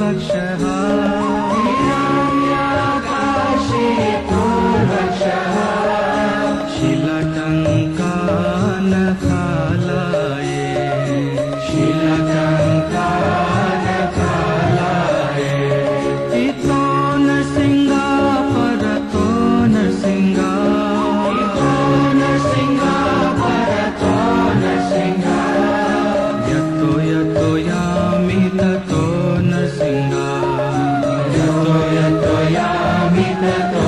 पूर्वक्षः हिरण्याकाशे पूर्वक्षः शिलकङ्कानखालाये शिलकङ्कानखालाये इतो नृसिंहा परतो नृसिंहा इतो नृसिंहा परतो नृसिंहा यतो यतो यामि ततो नृसिंहा यतो यतो यामि ततो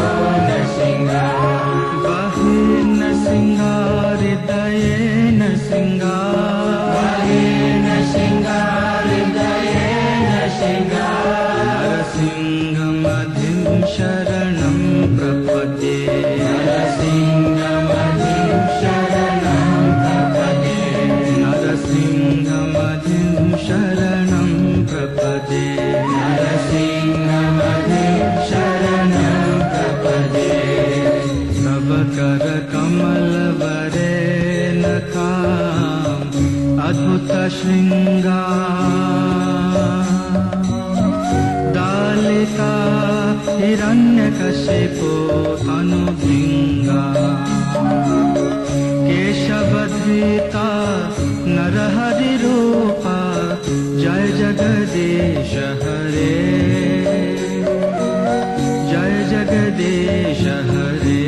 नृसिंहा बहिर्नृसिंहा हृदये नृसिंहा बहिर्नृसिंहा हृदये नृसिंहा नरसिंहमधिं शरणं प्रपद्ये नरसिंहमधिं शरणं प्रपद्ये नरसिंहमधिं शरणं प्रपद्ये नरसिंहमधिं शरणं प्रपद्ये तव करकमलवरे नखाम् अद्भुतशृङ्गा दालिका हिरण्यकशिपो तनुभृङ्गा केशवधृता नरहरिरूपा जय जगदीश हरे जय जगदीश हरे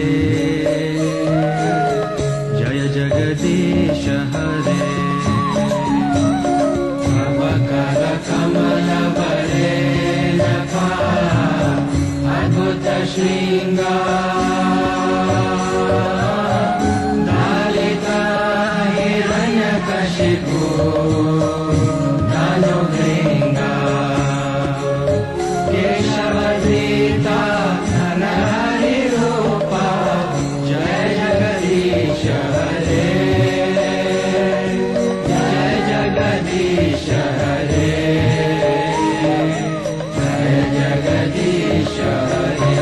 जय जगदीश हरे तव करकमलवरे नखाम् अद्भुतशृङ्गा दालिका हिरण्यकशिपो तनुभृङ्गा केशवधृता नरहरिरूपा जय जगदीश हरे जय जगदीश हरे जय जगदीश हरे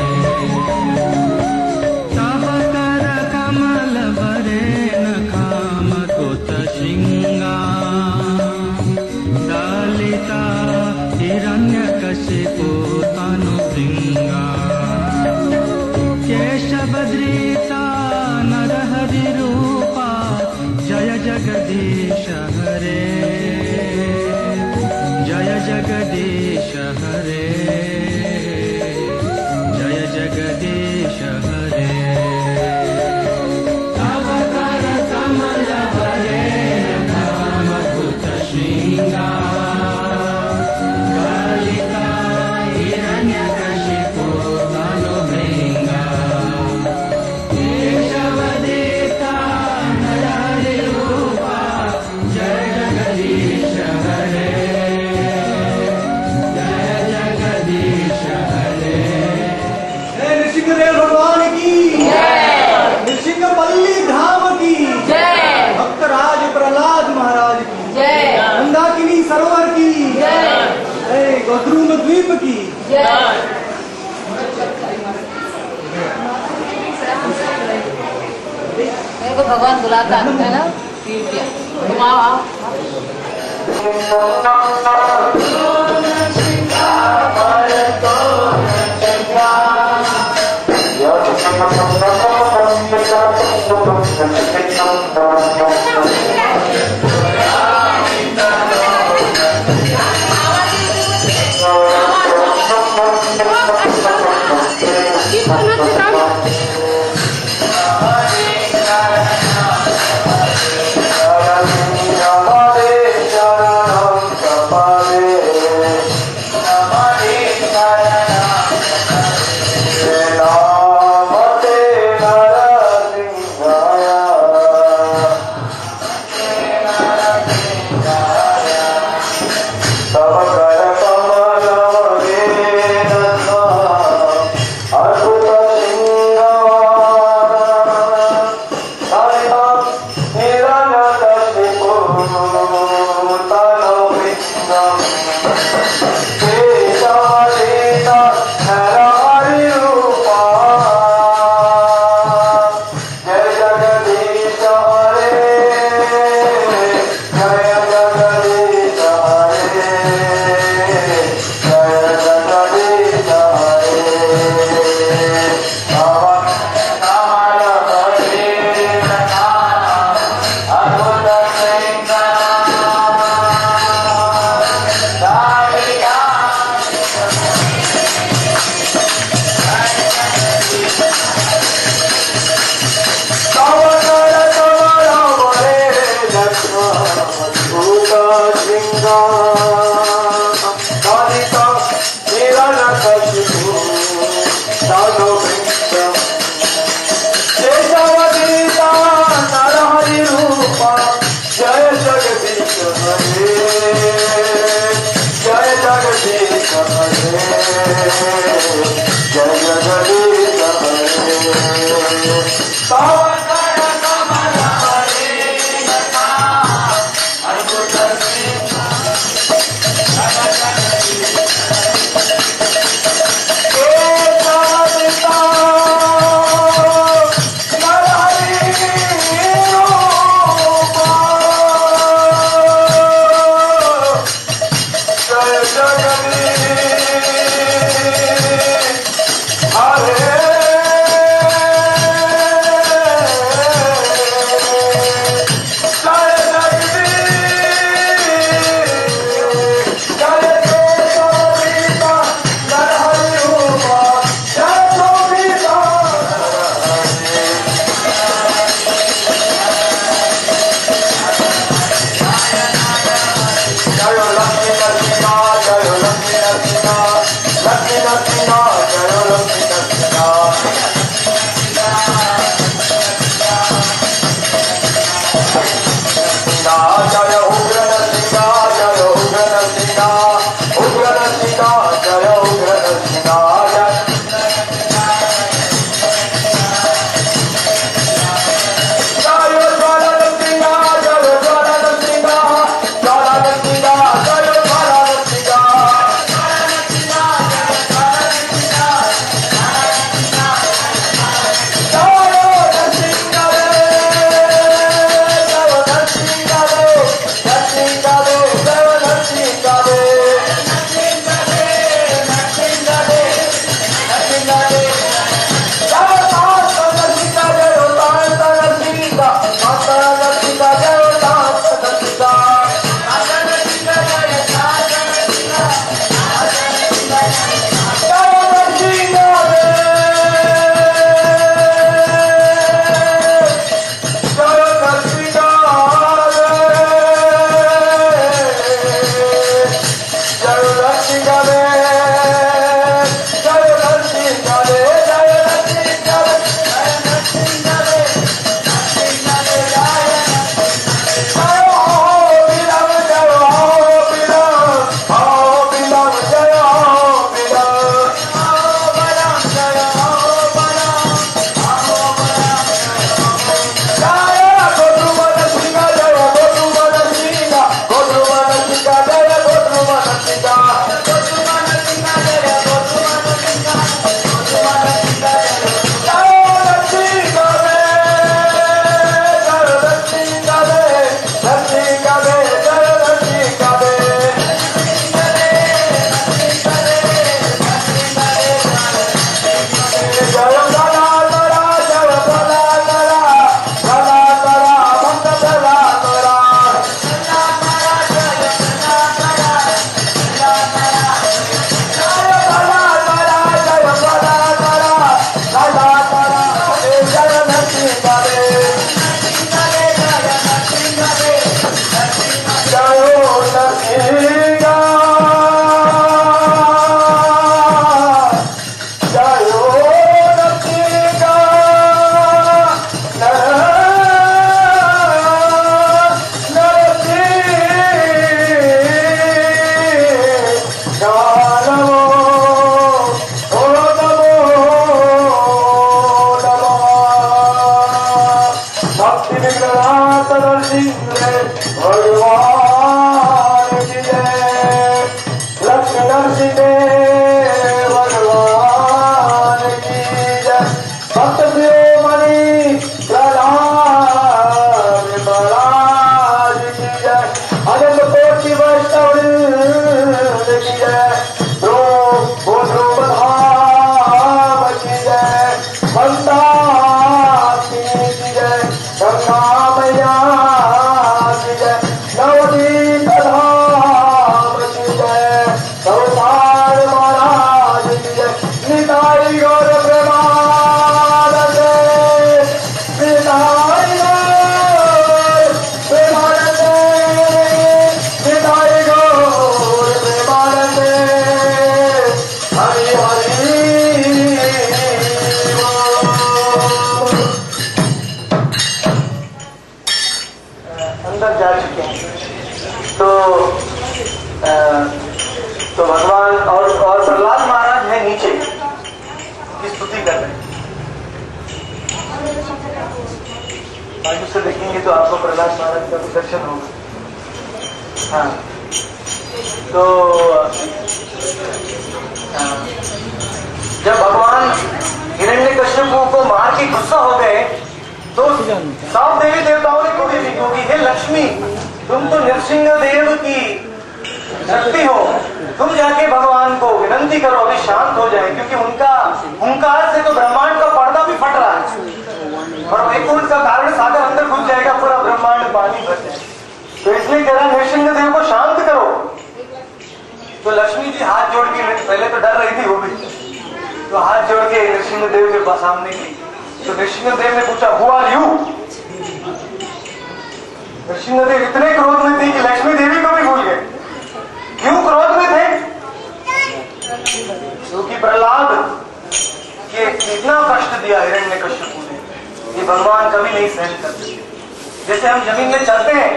तव करकमलवरे नखामकुतशृङ्गा दालिता हिरण्यकशिपो तनुभृङ्गा केशवधृता नरहरिरूपा जय जगदीश हरे जय जगदीश हरे जय जगदीश हरे तव करकमलवरे नखामकुतशृङ्गा दालिका हिरण्यकशिपो तनुभृङ्गा केशवधृता नरहरिरूपा जय जगदीश हरे जय जगदीश हरे। नृसिंहदेव भगवान की नृसिंहपल्ली धाम की भक्तराज प्रहलाद महाराज की मंदाकिनी सरोवर की गौतम द्वीप की मेरे को भगवान बुलाता है ना तुम आओ अद्भुत सिंह तो भगवान और तो आपको प्रहलाद महाराज का भी दर्शन होगा। हाँ, तो जब भगवान हिरण्यकश्यप को मार के गुस्सा हो गए तो सब देवी देवताओं ने कोई भी, क्योंकि हे लक्ष्मी तुम तो नृसिंह देव की शक्ति हो, तुम जाके भगवान को विनंती करो अभी शांत हो जाए, क्योंकि उनका हुंकार से तो ब्रह्मांड का पर्दा भी फट रहा है और वैकुंठ का कारण सागर अंदर घुस जाएगा, पूरा ब्रह्मांड पानी भर जाए। तो इसलिए कह रहा नृसिंह देव को शांत करो। तो लक्ष्मी जी हाथ जोड़ के, पहले तो डर रही थी वो भी, तो हाथ जोड़ के नृसिंह देव के सामने की। तो नृसिंह देव ने पूछा हु आर यू। नृसिंह देव इतने क्रोध में थे कि लक्ष्मी देवी को भी भूल गए। क्यों क्रोध में थे? क्योंकि प्रहलाद के इतना कष्ट दिया हिरण्यकश्यप ने कि भगवान कभी नहीं सहन करते। जैसे हम जमीन में चलते हैं,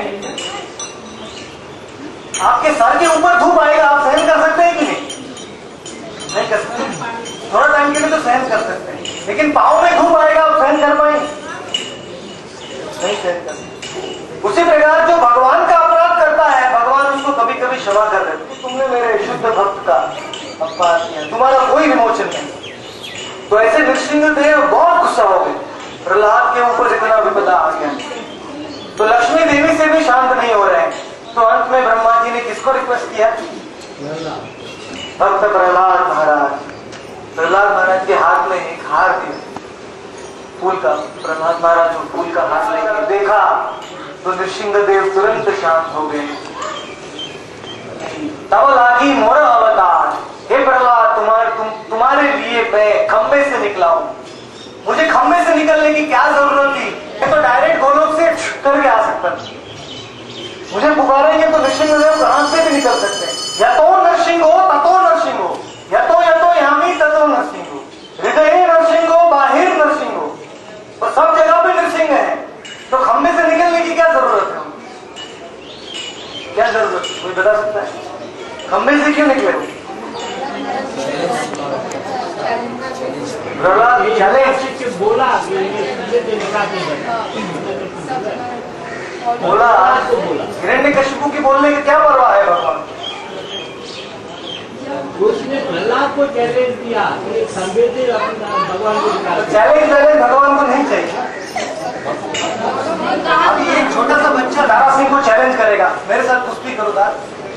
आपके सर के ऊपर धूप आएगा, आप सहन कर सकते हैं कि नहीं कर सकते। थोड़ा टाइम के लिए तो सहन कर सकते हैं, लेकिन पाँव में धूप आएगा, आप सहन कर पाएंगे? नहीं सहन कर सकते। उसी प्रकार जो भगवान का अपराध करता है, भगवान उसको कभी कभी क्षमा कर देते हैं। तुमने मेरे शुद्ध भक्त का अपराध किया, तुम्हारा कोई विमोचन नहीं। तो ऐसे नृसिंह देव बहुत गुस्सा हो गए, प्रहलाद के ऊपर इतना विपदा आ गया। तो लक्ष्मी देवी से भी शांत नहीं हो रहे। तो अंत में ब्रह्मा जी ने किसको रिक्वेस्ट किया? भक्त प्रहलाद महाराज। प्रहलाद महाराज के हाथ में एक हार दिया फूल का। प्रहलाद महाराज वो फूल का हार लेकर देखा तो नृसिंह देव तुरंत शांत हो गए। तब लागी मोर अवतार, हे प्रहलाद तुम्हारे लिए मैं खंबे से निकला हूं। मुझे खंबे से निकलने की क्या जरूरत थी? मैं तो डायरेक्ट गोलोक से करके आ सकता था। मुझे पुकारेंगे तो नृसिंह देव कहां से भी निकल सकते हैं। या तो नरसिंह हो ततो नरसिंह हो, या तो यामी ततो नरसिंह हो, हृदय नरसिंह हो बाहिर नरसिंह हो, और सब जगह पे नरसिंह है। तो खंबे से निकलने की क्या जरूरत है? क्या जरूरत है? कोई बता सकता है खंबे से क्यों निकले? प्रहलाद बोला हिरण्यकश्यप की बोलने की क्या परवाह है भगवान? उसने प्रहलाद को चैलेंज दिया, भगवान को चैलेंज भगवान को नहीं चाहिए। अभी एक छोटा सा बच्चा दारा सिंह को चैलेंज करेगा, मेरे साथ कुश्ती करो दार,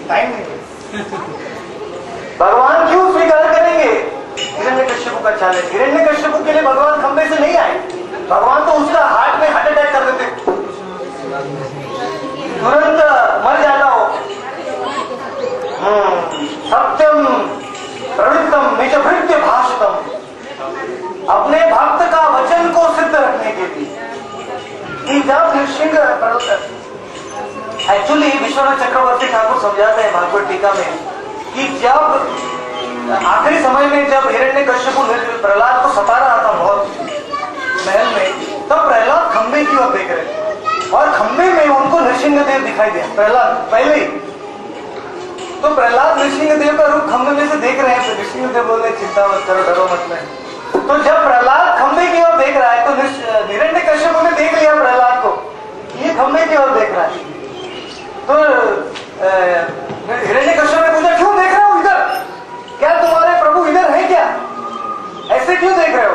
टाइम नहीं। भगवान क्यों स्वीकार करेंगे हिरण्यकश्यप का चैलेंज? हिरण्यकश्यप के लिए भगवान खंबे से नहीं आए। भगवान तो उसका हार्ट में हार्ट अटैक कर देते, तुरंत मर जाता हो। सत्यम प्रवृत्तम निजभृत्य भाषितम, अपने भक्त का वचन को सिद्ध रखने के लिए। जब नृसिंह एक्चुअली विश्वनाथ चक्रवर्ती ठाकुर समझाते हैं भागवत टीका में कि जब आखिरी समय में जब हिरण्यकश्यप प्रहलाद को सता रहा था बहुत महल में, तब प्रहलाद खंबे की ओर देख रहे थे और खंबे में उनको नृसिंह देव दिखाई दिया। प्रहलाद पहले ही तो प्रहलाद नृसिंह देव का रूप खंबे में से देख रहे हैं। तो नृसिंह देव बोले चिंता मत करो, डरो मत में। तो जब प्रहलाद खंबे की ओर देख रहा है तो हिरण्यकश्यप ने देख लिया प्रहलाद को, ये खंबे की ओर देख रहा है। तो हिरण्यकश्यप ने पूछा क्यों देख रहे हो इधर? क्या तुम्हारे प्रभु इधर है क्या? ऐसे क्यों देख रहे हो?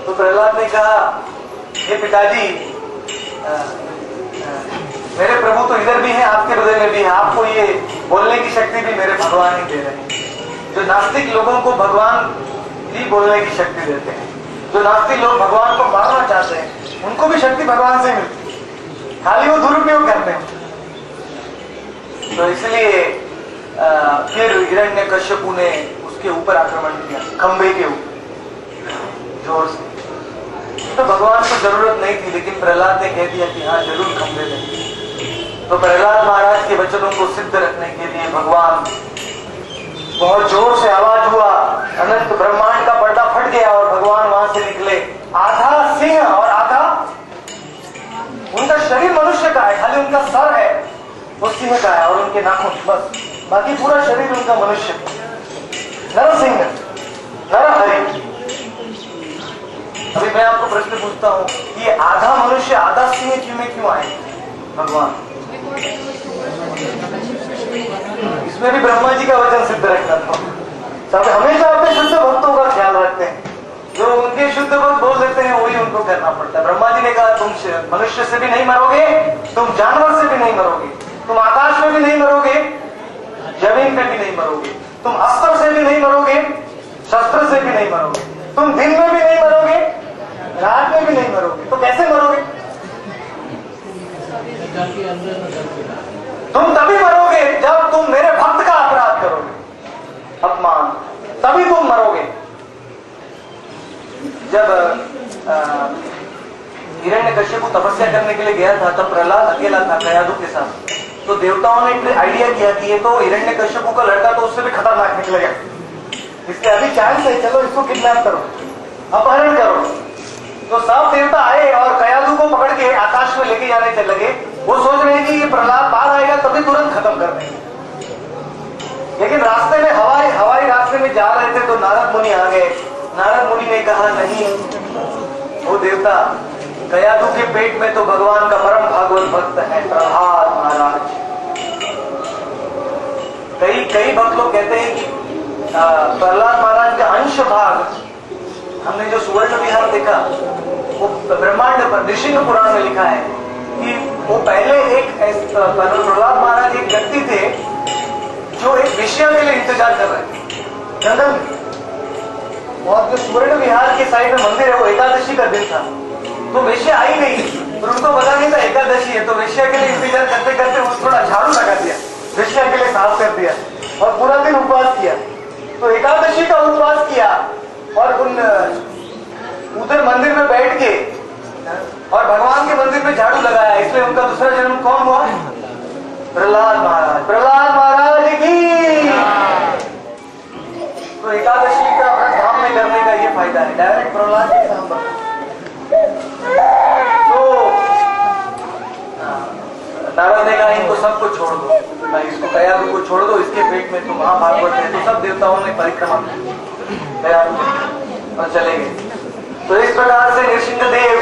तो प्रहलाद ने कहा हे पिताजी, मेरे प्रभु तो इधर भी हैं, आपके हृदय में भी है। आपको ये बोलने की शक्ति भी मेरे भगवान ही दे रहे हैं। जो नास्तिक लोगों को भगवान ही बोलने की शक्ति देते हैं, जो नास्तिक लोग भगवान को मारना चाहते हैं, उनको भी शक्ति भगवान से मिलती है, खाली वो दुरुपयोग करते हैं। तो इसलिए फिर हिरण्यकश्यप ने उसके ऊपर आक्रमण किया, खंबे के ऊपर जोर से। तो भगवान को जरूरत नहीं थी, लेकिन प्रहलाद ने कह दिया कि हाँ जरूर खंबे देंगे। तो प्रहलाद महाराज के वचनों को सिद्ध रखने के लिए भगवान बहुत जोर से आवाज हुआ, अनंत ब्रह्मांड का पर्दा फट गया और भगवान वहां से निकले। आधा सिंह और आधा, उनका शरीर मनुष्य का है, खाली उनका सर है वो सिंह का है और उनके नाखून, बस बाकी पूरा शरीर उनका मनुष्य। नरसिंह, नरहरि। अभी मैं आपको प्रश्न पूछता हूँ कि ये आधा मनुष्य आधा सिंह में क्यों आए भगवान? इसमें भी ब्रह्मा जी का वचन सिद्ध रखना था। सब हमेशा अपने शुद्ध भक्तों का ख्याल रखते हैं, जो उनके शुद्ध भक्त बोल देते हैं वही उनको करना पड़ता है। ब्रह्मा जी ने कहा तुम मनुष्य से भी नहीं मरोगे, तुम जानवर से भी नहीं मरोगे, तुम आकाश में भी नहीं मरोगे, जमीन पे भी नहीं मरोगे, तुम अस्त्र से भी नहीं मरोगे, शस्त्र से भी नहीं मरोगे, तुम दिन में भी नहीं मरोगे, रात में भी नहीं मरोगे। तो कैसे मरोगे? तुम तभी मरोगे जब तुम मेरे भक्त का अपराध करोगे, अपमान, तभी तुम मरोगे। जब हिरण्यकश्यप तपस्या करने के लिए गया था तब प्रहलाद अकेला था कयादू के साथ। तो देवताओं ने एक आइडिया किया कि ये तो हिरण्यकश्यप का लड़का तो उससे भी खतरनाक निकलेगा, इसलिए अभी चांस है, चलो इसको किडनैप करो, अपहरण करो। तो सब देवता आए और कयादू को पकड़ के आकाश में लेके जाने चल लगे। वो सोच रहे हैं कि ये प्रहलाद बाहर आएगा तभी तुरंत खत्म कर देंगे। लेकिन रास्ते में हवाई रास्ते में जा रहे थे तो नारद मुनि आ गए। नारद मुनि ने कहा नहीं वो देवता, कयादू के पेट में तो भगवान का परम भागवत भक्त है प्रहलाद महाराज। कई भक्त लोग कहते हैं कि प्रहलाद महाराज का अंश भाग, हमने जो सुवर्ण विहार देखा वो ब्रह्मांड पर ऋषि पुराण में लिखा है कि वो पहले प्रहलाद महाराज एक व्यक्ति थे जो एक विषय के लिए इंतजार कर रहे थे जंगल में। और जो सुवर्ण विहार के साइड में मंदिर है वो एकादशी का दिन था, तो वेश्या आई नहीं, और उनको पता नहीं था एकादशी है, तो वेश्या के लिए इंतजार करते करते वो थोड़ा झाड़ू लगा दिया, वेश्या के लिए साफ कर दिया और पूरा दिन उपवास किया। तो एकादशी का उपवास किया और उधर मंदिर में बैठ के और भगवान के मंदिर में झाड़ू लगाया, इसलिए उनका दूसरा जन्म कौन हुआ? प्रहलाद महाराज। प्रहलाद महाराज की। तो एकादशी का व्रत धाम में करने का ये फायदा है, डायरेक्ट प्रहलाद के सामने। तो नारद ने कहा इनको सबको छोड़ दो, इसको कयादू को छोड़ दो, इसके पेट में तो महाभागवत है। तो सब देवताओं ने परिक्रमा की कयादू और चले गए। तो इस प्रकार से नृसिंहदेव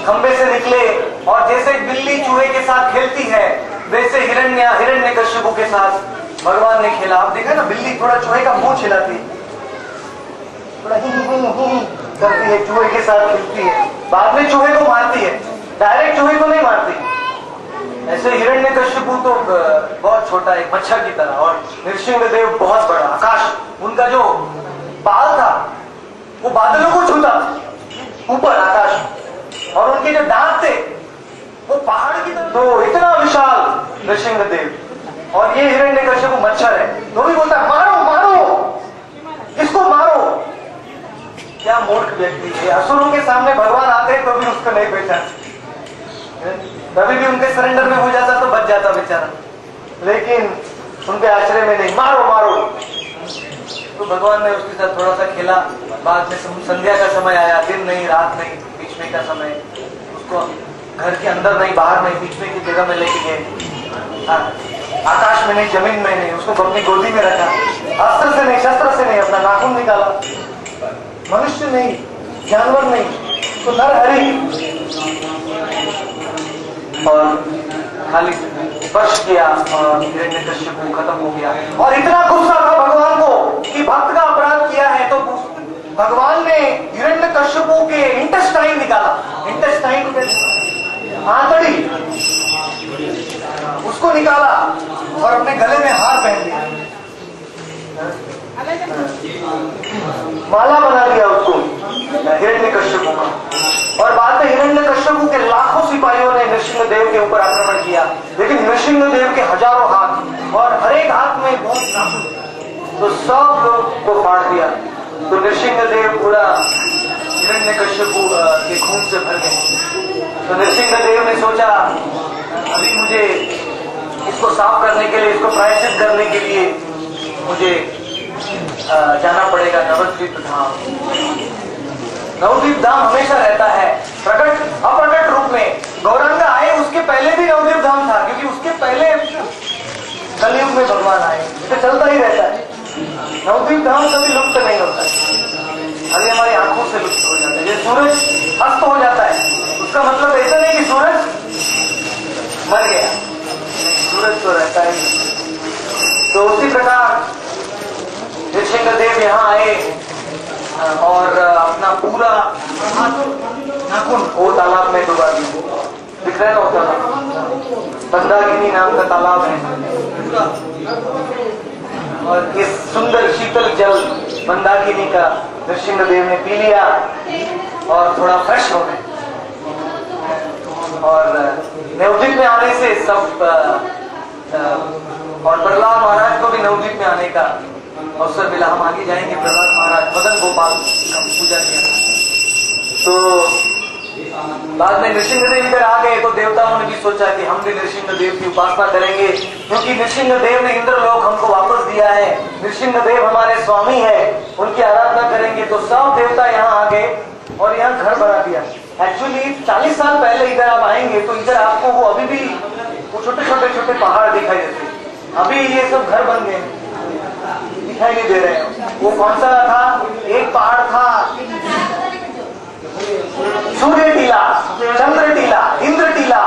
खंबे से निकले और जैसे बिल्ली चूहे के साथ खेलती है वैसे हिरण्यकश्यप के साथ भगवान ने खेला। आप देखा ना, बिल्ली थोड़ा चूहे का मुंह छिलाती है, थोड़ा करती है, चूहे के साथ खेलती है, बाद में चूहे को मारती है, डायरेक्ट चूहे को नहीं मारती। ऐसे हिरण्यकश्यप तो बहुत छोटा एक मच्छर की तरह और नृसिंहदेव बहुत बड़ा आकाश, उनका जो बाल था वो बादलों को छूता ऊपर आकाश, और उनके जो दांत थे वो पहाड़ की तरह। तो इतना विशाल नृसिंहदेव और ये हिरण्यकश्यप मच्छर है, तो भी बोलता है मारो मारो इसको मारो। क्या मूर्ख व्यक्ति है, असुरों के सामने भगवान आते हैं तो भी उसको नहीं पहचान, कभी भी उनके सरेंडर में हो जाता तो बच जाता बेचारा, लेकिन उनके आश्रय में नहीं, मारो मारो। तो भगवान ने उसके साथ थोड़ा सा खेला। बाद में संध्या का समय आया, दिन नहीं रात नहीं, बीच में का समय, उसको घर के अंदर नहीं बाहर नहीं, बीच में की जगह में लेके गए, आकाश में नहीं जमीन में नहीं, उसको अपनी गोदी में रखा, अस्त्र से नहीं शस्त्र से नहीं, अपना नाखून निकाला, मनुष्य नहीं जानवर नहीं तो नरहरि, और खाली स्पर्श किया और हिरण्यकश्यप खत्म हो गया। और इतना गुस्सा था भगवान को कि भक्त का अपराध किया है, तो भगवान ने हिरण्यकश्यप के इंटेस्टाइन निकाला, इंटेस्टाइन आंतड़ी, उसको निकाला और अपने गले में हार पहन लिया, माला बना दिया उसको हिरण्यकश्यप का। और बाद में हिरण्यकश्यप के लाखों सिपाहियों ने नृसिंहदेव के ऊपर आक्रमण किया, लेकिन नृसिंहदेव के हजारों हाथ और हर एक हाथ में बहुत नाखून, तो सब लोग को फाड़ दिया। तो नृसिंहदेव पूरा हिरण्यकश्यप के खून से भर गए। तो नृसिंहदेव ने सोचा अभी मुझे इसको साफ करने के लिए, इसको प्रायश्चित करने के लिए मुझे जाना पड़ेगा नवद्वीप धाम। नवद्वीप धाम हमेशा रहता है प्रकट अप्रकट रूप में। गौरांगा आए उसके पहले भी नवद्वीप धाम था, क्योंकि उसके पहले कलयुग में भगवान आए, तो चलता ही रहता है। नवद्वीप धाम कभी लुप्त नहीं होता है। अभी हमारी आंखों से लुप्त हो जाता है। जैसे सूरज अस्त हो जाता है, उसका मतलब ऐसा नहीं कि सूरज मर गया, सूरज तो रहता है। तो उसी प्रकार नृसिंहदेव यहाँ आए और अपना पूरा नाखून वो तालाब में डुबा दिया। दिख रहा है ना वो तालाब, मंदाकिनी नाम का तालाब है। और इस सुंदर शीतल जल मंदाकिनी का नृसिंहदेव ने पी लिया और थोड़ा फ्रेश हो गए। और नवद्वीप में आने से सब और प्रहलाद महाराज को भी नवद्वीप में आने का अवसर मिला। हम आगे जाएंगे। प्रहलाद महाराज मदन गोपाल का पूजा किया। तो बाद में नृसिंहदेव इधर आ गए तो देवताओं ने भी सोचा कि हम भी नृसिंहदेव की उपासना करेंगे, क्योंकि नृसिंहदेव ने इंद्रलोक हमको वापस दिया है। नृसिंहदेव हमारे स्वामी है, उनकी आराधना करेंगे। तो सब देवता यहाँ आ गए और यहाँ घर बना दिया। एक्चुअली 40 साल पहले इधर आप आएंगे तो इधर आपको वो अभी भी वो छोटे छोटे पहाड़ दिखाई देते। अभी ये सब घर बन गए, दिखाई नहीं दे रहे हैं। वो कौन सा था? एक पहाड़ था सूर्य टीला, चंद्र टीला, इंद्र टीला,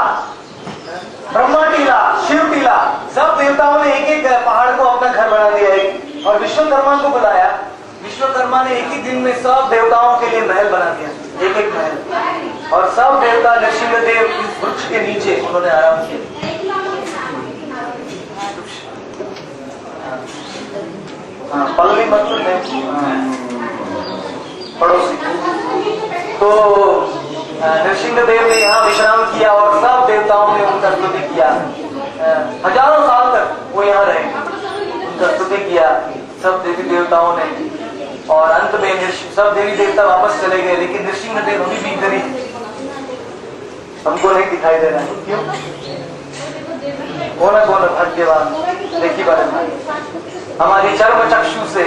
ब्रह्मा टीला, शिव टीला। सब देवताओं ने एक एक पहाड़ को अपना घर बना दिया और विश्वकर्मा को बुलाया। विश्वकर्मा ने एक ही दिन में सब देवताओं के लिए महल बना दिया, एक एक महल। और सब देवता नृसिंहदेव इस वृक्ष के नीचे उन्होंने आराम किया। पल्ली मतलब पड़ोसी। तो नृसिंहदेव ने यहाँ विश्राम किया और सब देवताओं ने उनका स्तुति किया। हजारों साल तक वो यहाँ रहे, उनका स्तुति किया सब देवी देवताओं ने। और अंत में सब देवी देवता वापस चले गए, लेकिन नृसिंहदेव अभी भी इधर ही हमको नहीं दिखाई दे रहा है। क्यों? कौन है भाग्यवान? देखिए बारे हमारी चर्म चक्षु से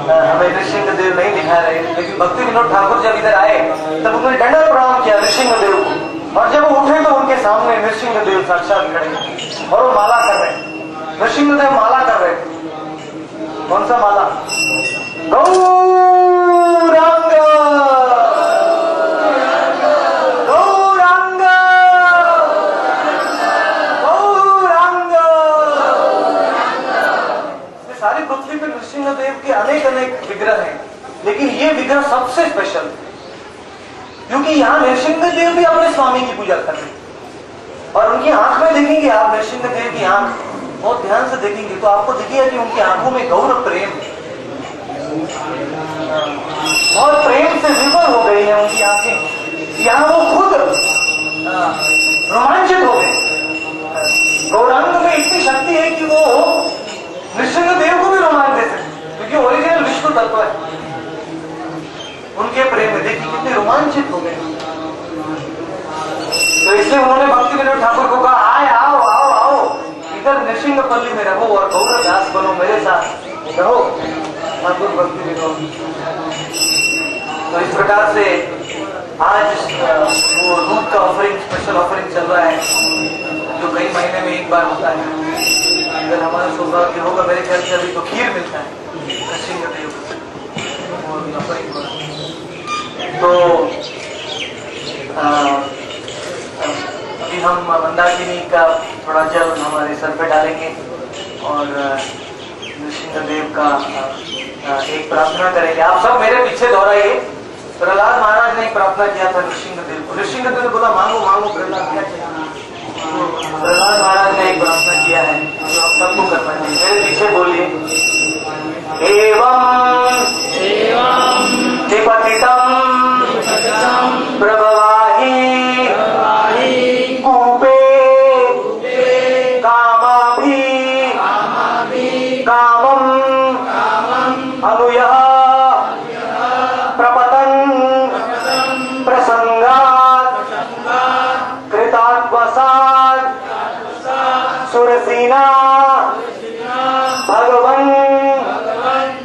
हमें नृसिंहदेव नहीं दिखा रहे, लेकिन भक्ति विनोद ठाकुर जब इधर आए तब उन्होंने दंडवत प्रणाम किया नृसिंहदेव को। और जब वो उठे तो उनके सामने नृसिंहदेव साक्षात खड़े और वो माला कर रहे। नृसिंहदेव माला कर रहे। कौन सा माला? गौरांग गौरांग गौरांग। सारी पृथ्वी पर नृसिंहदेव के अनेक अनेक विग्रह हैं, लेकिन ये विग्रह सबसे स्पेशल है, क्योंकि यहाँ नृसिंहदेव भी अपने स्वामी की पूजा कर रहे हैं। और उनकी आंख में देखेंगे आप, नृसिंहदेव की आंख बहुत ध्यान से देखेंगे तो आपको दिखेगा कि उनकी आंखों में गौर प्रेम, बहुत प्रेम से विवल हो गई है उनकी आंखें। यहाँ वो खुद रोमांचित हो गए। गौरांग में इतनी शक्ति है कि वो नृसिंहदेव को भी रोमांच दे सकते, क्योंकि ओरिजिनल विष्णु तत्व है उनके प्रेम में। देखिए कितने रोमांचित हो गए। तो इसलिए उन्होंने भक्ति विनोद ठाकुर को कहा, आए आओ आओ आओ इधर नृसिंहपल्ली में रहो और गौरदास बनो, मेरे साथ रहो ठाकुर भक्ति विनोद। तो इस प्रकार से आज वो दूध का ऑफरिंग, स्पेशल ऑफरिंग चल रहा है, जो कई महीने में एक बार होता है। अगर हमारा सौभाग्य होगा, मेरे ख्याल से अभी तो खीर मिलता है नृसिंहदेव और ऑफरिंग को। तो अभी हम मंदाकिनी का थोड़ा जल हमारे सर पे डालेंगे और नृसिंहदेव का एक प्रार्थना करेंगे। आप सब मेरे पीछे दोहराइए। प्रहलाद महाराज ने एक प्रार्थना किया था नृसिंहदेव को। नृसिंहदेव ने बोला मांगो मांगो प्रहलाद, क्या चाहिए? प्रहलाद महाराज ने एक प्रार्थना किया है जो आप सबको करना चाहिए। मेरे पीछे बोलिए, एवं निपतितम प्रभवाहि कूपे कामाभि कामम अनुयः प्रपतन् प्रसंगात् कृतात्वसात् सुरसेना भगवन्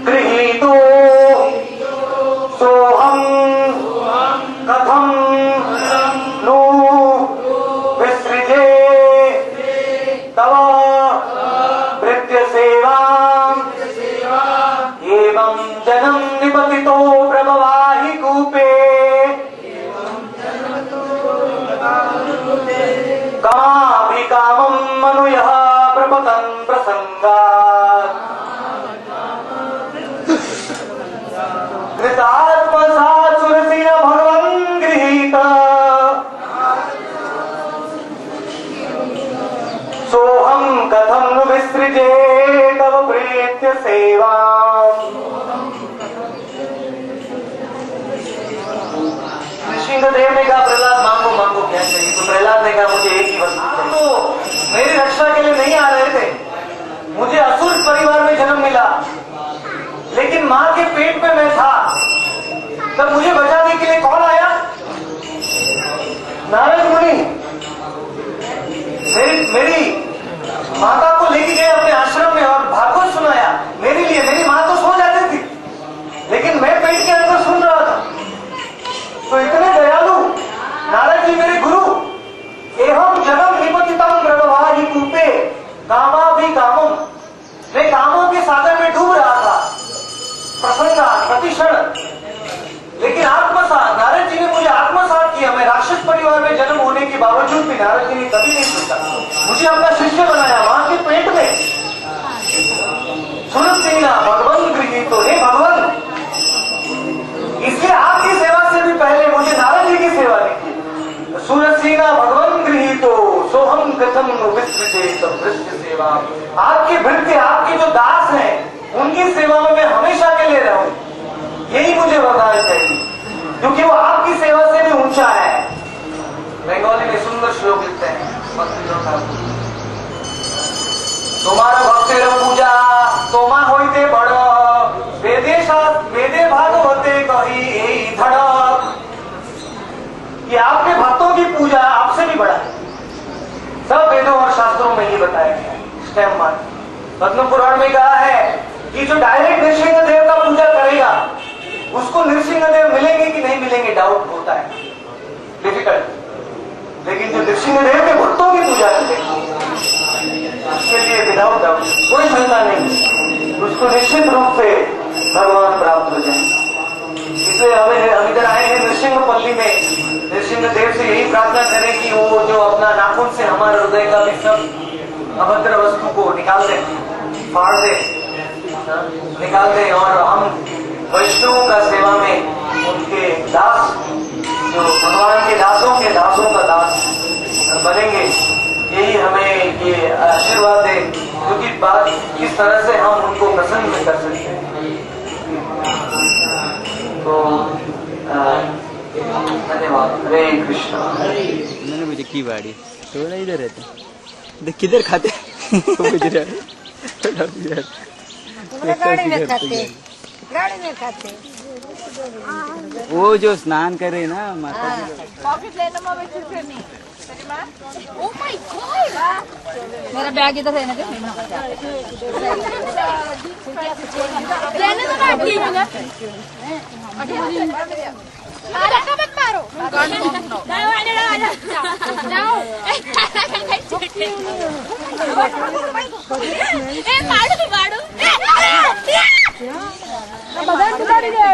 गृहीतो सोहम कथम नु विसृजे तव भृत्य सेवा एवं विसृजे तव प्रेत्य सेवा। नृसिंहदेव ने कहा प्रहलाद मांगो मांगो क्या चाहिए? तो प्रहलाद ने कहा मुझे एक ही वस्तु चाहिए। तो मेरी रक्षा के लिए नहीं आ रहे थे, मुझे असुर परिवार में जन्म मिला, लेकिन मां के पेट में मैं था, तब मुझे बचाने के लिए कौन आया? नारद मुनि। मेरी माता को लेके गए अपने आश्रम में और भागवत सुनाया मेरे लिए। मेरी मां तो सो जाती थी, लेकिन मैं पेट के अंदर सुन रहा था। तो इतने दयालु नारद जी मेरे गुरु। एवं जगम निपतितम प्रणवाहि कूपे कामा भी कामम। मैं कामों के सागर में डूब रहा था, प्रसन्ना प्रतिक्षण, लेकिन आत्मसात, नारद जी ने मुझे आत्मसात किया। मैं राक्षस परिवार में जन्म होने के बावजूद भी नारद जी ने कभी नहीं सोचा, मुझे अपना शिष्य बनाया मां के पेट में। सुरसेना भगवान गृहीतो, हे भगवान, इसलिए आपकी सेवा से भी पहले मुझे नारद जी की सेवा नहीं की। सुरसेना भगवान गृहीतो सोहम कथम विस्तृते भृत्य सेवा। आपके भृत्य, आपके जो दास हैं, उनकी सेवा में मैं हमेशा के लिए रहूं, यही मुझे वरदान चाहिए, क्योंकि वो आपकी सेवा से भी ऊंचा है। बंगाली में सुंदर श्लोक लिखते हैं तुम्हारा भक्तेर पूजा तोमा होते बड़ वेदे भागवते कही यही धड़क। कि आपके भक्तों की पूजा आपसे भी बड़ा है। सब वेदों और शास्त्रों में ये बताया गया है। स्टेप वन पद्म पुराण में कहा है कि जो डायरेक्ट नृसिंहदेव का पूजा करेगा उसको नृसिंहदेव मिलेंगे कि नहीं मिलेंगे, डाउट होता है, डिफिकल्ट। लेकिन जो नृसिंहदेव के भक्तों की पूजा करेगा उसके लिए विदाउट डाउट कोई शंका नहीं, उसको निश्चित रूप से भगवान प्राप्त हो जाए। इसलिए हम इधर आए हैं नृसिंहपल्ली में, नृसिंहदेव से यही प्रार्थना करें कि वो जो अपना नाखून से हमारे हृदय का भी सब अभद्र वस्तु को निकाल दे, फाड़ दे, निकाल दे, और हम वैष्णवों का सेवा में उनके दास, जो भगवान के दासों का दास बनेंगे। यही हमें ये आशीर्वाद दे, क्योंकि बात किस तरह से हम उनको प्रसन्न कर सकते हैं। तो धन्यवाद। हरे कृष्ण। मैंने मुझे की बाड़ी थोड़ा इधर रहते देख किधर खाते गाड़ी में खाते वो जो स्नान करे ना माता जी। Oh my God! मेरा बैग इधर है ना लेने तो बाकी है ना। अरे कब मत मारो। जाओ। ए मारो। बदन गाड़ी दे।